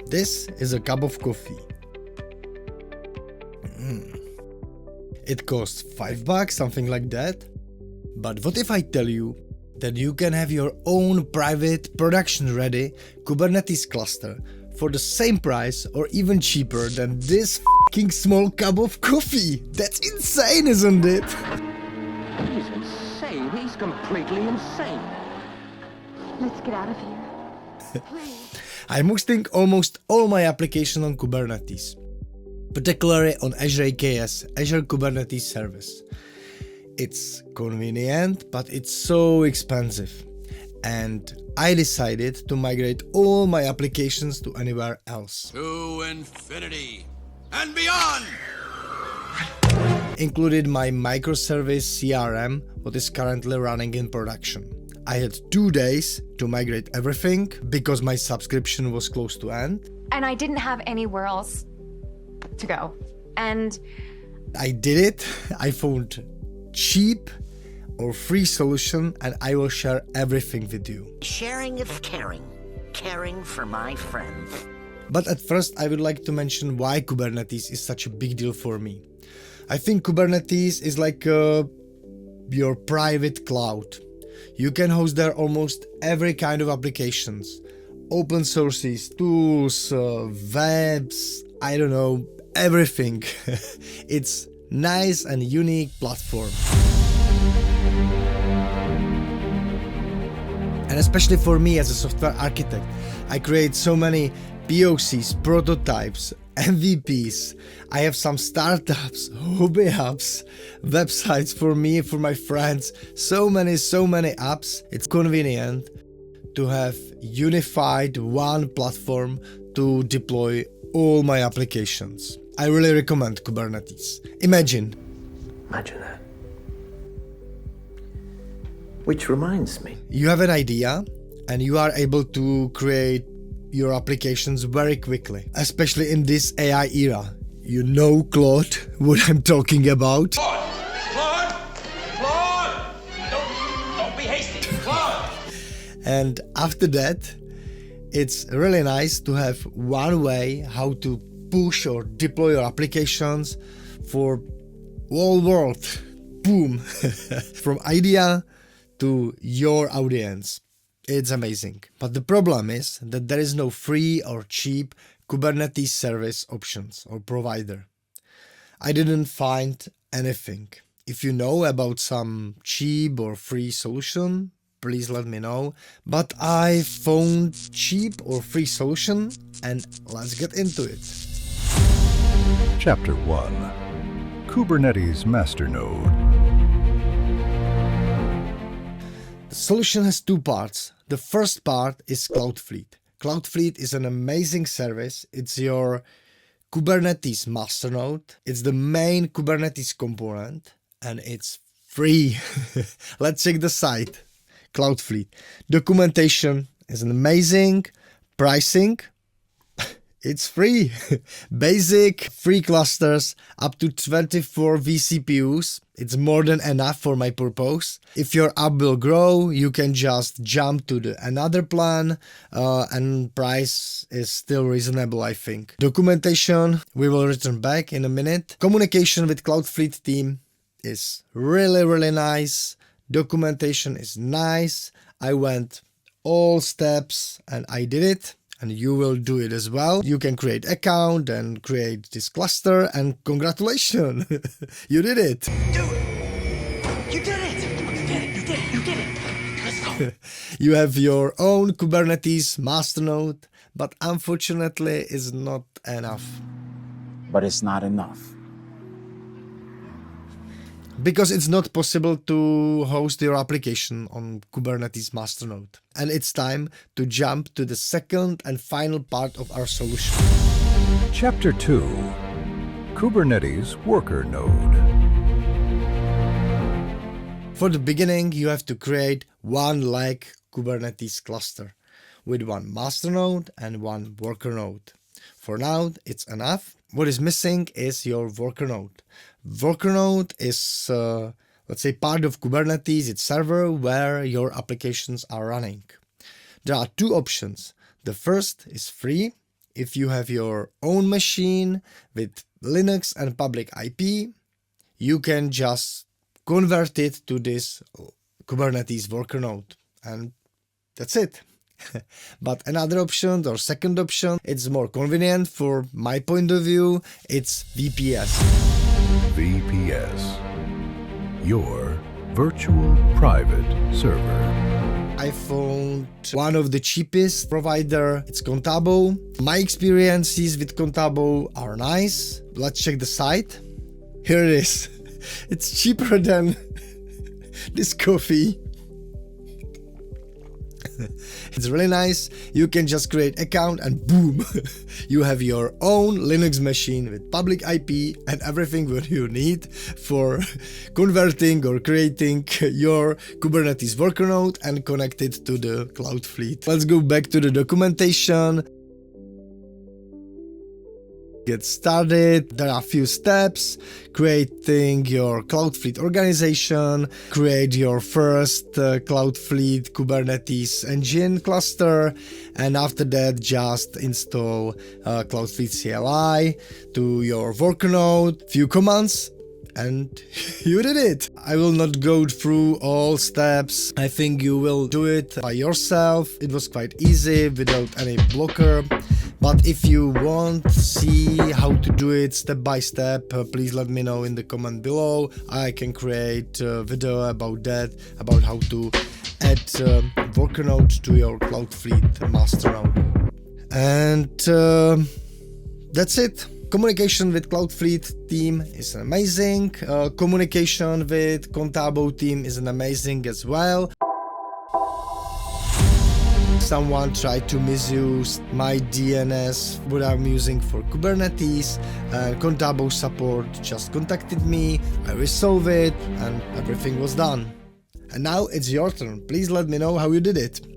This is a cup of coffee. It costs $5, something like that. But what if I tell you that you can have your own private production-ready Kubernetes cluster for the same price or even cheaper than this fucking small cup of coffee? That's insane, isn't it? He's insane. He's completely insane. Let's get out of here. Please. I'm hosting almost all my applications on Kubernetes, particularly on Azure AKS, Azure Kubernetes Service. It's convenient, but it's so expensive. And I decided to migrate all my applications to anywhere else. To infinity and beyond! Included my microservice CRM, what is currently running in production. I had 2 days to migrate everything because my subscription was close to end. And I didn't have anywhere else to go. And I did it. I found cheap or free solution and I will share everything with you. Sharing is caring. Caring for my friends. But at first I would like to mention why Kubernetes is such a big deal for me. I think Kubernetes is like your private cloud. You can host there almost every kind of applications. Open sources, tools, webs, I don't know, everything. It's nice and unique platform. And especially for me as a software architect, I create so many PoCs, prototypes, MVPs. I have some startups, hobby apps, websites for me, for my friends, so many apps. It's convenient to have unified one platform to deploy all my applications. I really recommend Kubernetes. Imagine that. Which reminds me. you have an idea and you are able to create your applications very quickly, especially in this AI era. You know, Claude, what I'm talking about. Claude! Don't be hasty! Claude! And after that, it's really nice to have one way how to push or deploy your applications for whole world. Boom! From idea to your audience. It's amazing. But the problem is that there is no free or cheap Kubernetes service options or provider. I didn't find anything. If you know about some cheap or free solution, please let me know. But I found cheap or free solution and let's get into it. Chapter 1: Kubernetes Masternode. The solution has 2 parts. The first part is Cloudfleet. Cloudfleet is an amazing service. It's your Kubernetes masternode. It's the main Kubernetes component and it's free. Let's check the site. Cloudfleet. Documentation is amazing. Pricing. It's free. Basic free clusters up to 24 vCPUs. It's more than enough for my purpose. If your app will grow, you can just jump to another plan and price is still reasonable, I think. Documentation, we will return back in a minute. Communication with Cloudfleet team is really nice. Documentation is nice. I went all steps and I did it. And you will do it as well. You can create account and create this cluster and congratulations, you did it. Do it! You did it! You did it! Let's go! You have your own Kubernetes masternode, but unfortunately it's not enough. But it's not enough. Because it's not possible to host your application on Kubernetes masternode. And it's time to jump to the second and final part of our solution. Chapter 2: Kubernetes Worker Node. For the beginning, you have to create one leg Kubernetes cluster with one masternode and one worker node. For now, it's enough. What is missing is your worker node. Worker node is, let's say, part of Kubernetes. It's server where your applications are running. There are 2 options. The first is free. if you have your own machine with Linux and public IP, you can just convert it to this Kubernetes worker node, and that's it. But another option or second option, it's more convenient for my point of view, it's VPS. VPS, your virtual private server. I found one of the cheapest provider, it's Contabo. My experiences with Contabo are nice. Let's check the site. Here it is. It's cheaper than this coffee. It's really nice. You can just create account and boom, you have your own Linux machine with public IP and everything what you need for converting or creating your Kubernetes worker node and connect it to the Cloudfleet. Let's go back to the documentation. Get started. There are a few steps: creating your Cloudfleet organization, create your first Cloudfleet Kubernetes engine cluster, and after that just install Cloudfleet CLI to your worker node, few commands, and you did it. I will not go through all steps. I think you will do it by yourself. It was quite easy without any blocker. But if you want to see how to do it step by step, please let me know in the comment below. I can create a video about that, about how to add worker node to your Cloudfleet master node. And that's it. Communication with Cloudfleet team is amazing. Communication with Contabo team is amazing as well. Someone tried to misuse my DNS, what I'm using for Kubernetes, and Contabo support just contacted me, I resolved it, and everything was done. And now it's your turn. Please let me know how you did it.